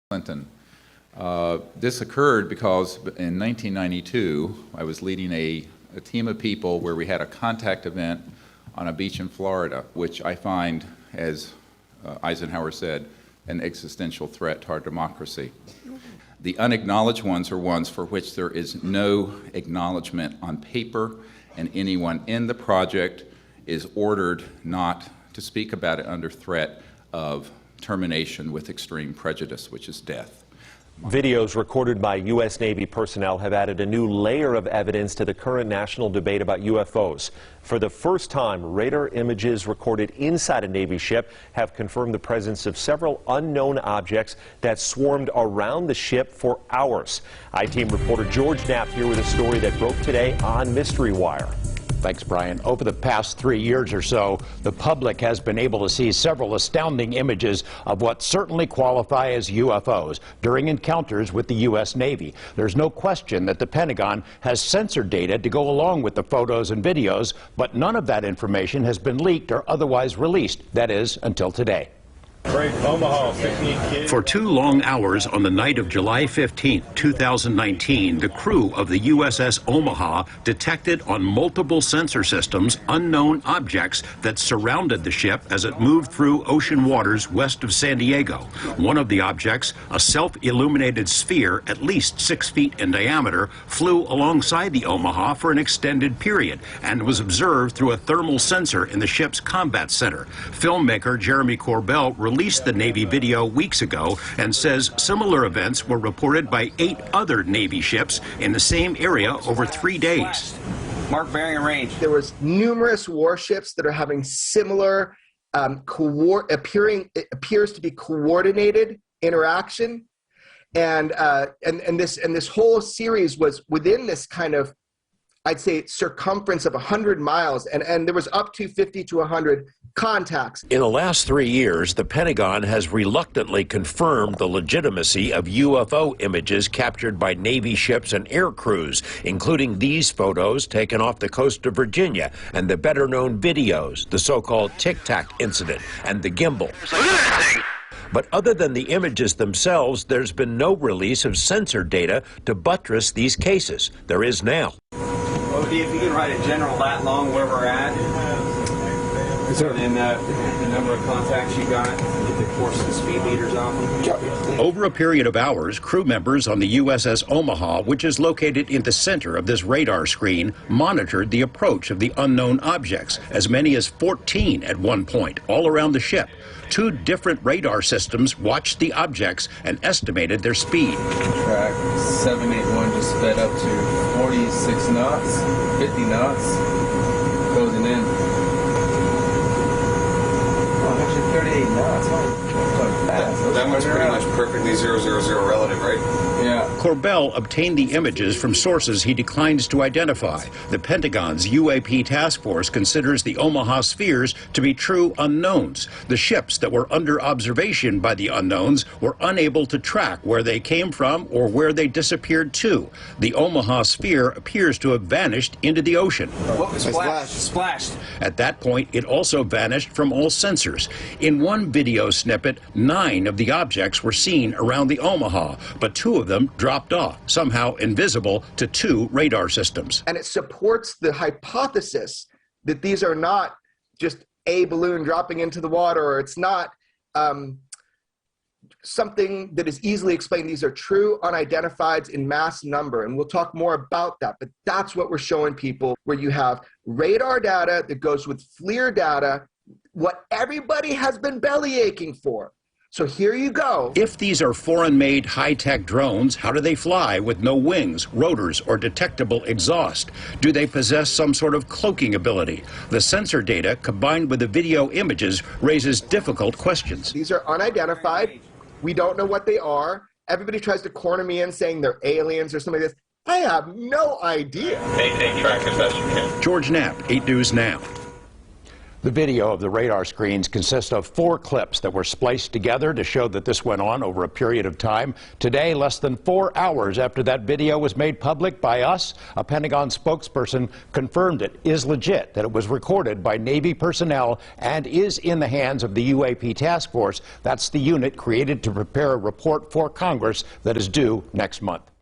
Clinton. This occurred because in 1992, I was leading a team of people where we had a contact event on a beach in Florida, which I find, as Eisenhower said, an existential threat to our democracy. The unacknowledged ones are ones for which there is no acknowledgement on paper, and anyone in the project is ordered not to speak about it under threat of termination with extreme prejudice, which is death. Videos recorded by U.S. Navy personnel have added a new layer of evidence to the current national debate about UFOs. For the first time, radar images recorded inside a Navy ship have confirmed the presence of several unknown objects that swarmed around the ship for hours. I-Team reporter George Knapp here with a story that broke today on Mystery Wire. Thanks, Brian. Over the past 3 years or so, the public has been able to see several astounding images of what certainly qualify as UFOs during encounters with the U.S. Navy. There's no question that the Pentagon has censored data to go along with the photos and videos, but none of that information has been leaked or otherwise released. That is, until today. For 2 long hours on the night of July 15, 2019, the crew of the USS Omaha detected on multiple sensor systems unknown objects that surrounded the ship as it moved through ocean waters west of San Diego. One of the objects, a self-illuminated sphere at least 6 feet in diameter, flew alongside the Omaha for an extended period and was observed through a thermal sensor in the ship's combat center. Filmmaker Jeremy Corbell released the Navy video weeks ago and says similar events were reported by 8 other Navy ships in the same area over 3 days. Mark bearing and range. There was numerous warships that are having similar appears to be coordinated interaction, and this whole series was within this kind of, I'd say, circumference of 100 miles, and there was up to 50 to 100 contacts. In the last 3 years, the Pentagon has reluctantly confirmed the legitimacy of UFO images captured by Navy ships and air crews, including these photos taken off the coast of Virginia and the better-known videos, the so-called Tic Tac incident and the gimbal. But other than the images themselves, there's been no release of censored data to buttress these cases. There is now. Well, if you can write a general that long where we're at, and the number of contacts you got, the course and speed meters on them. Over a period of hours, crew members on the USS Omaha, which is located in the center of this radar screen, monitored the approach of the unknown objects, as many as 14 at one point, all around the ship. 2 different radar systems watched the objects and estimated their speed. Track 781 just sped up to 46 knots, 50 knots, closing in. 38 knots. That one's pretty much perfectly 000 relative, right? Yeah. Corbell obtained the images from sources he declines to identify. The Pentagon's UAP task force considers the Omaha spheres to be true unknowns. The ships that were under observation by the unknowns were unable to track where they came from or where they disappeared to. The Omaha sphere appears to have vanished into the ocean. What was splashed? At that point, it also vanished from all sensors. In one video snippet, 9 of the objects were seen around the Omaha, but 2 of them dropped off, somehow invisible to 2 radar systems. And it supports the hypothesis that these are not just a balloon dropping into the water, or it's not something that is easily explained. These are true unidentifieds in mass number, and we'll talk more about that, but that's what we're showing people, where you have radar data that goes with FLIR data, what everybody has been belly aching for. So here you go. If these are foreign-made high-tech drones, how do they fly with no wings, rotors, or detectable exhaust? Do they possess some sort of cloaking ability? The sensor data, combined with the video images, raises difficult questions. These are unidentified. We don't know what they are. Everybody tries to corner me in saying they're aliens or something like this. I have no idea. Maintain track as best you can. George Knapp, 8 News Now. The video of the radar screens consists of 4 clips that were spliced together to show that this went on over a period of time. Today, less than 4 hours after that video was made public by us, a Pentagon spokesperson confirmed it is legit, that it was recorded by Navy personnel and is in the hands of the UAP Task Force. That's the unit created to prepare a report for Congress that is due next month.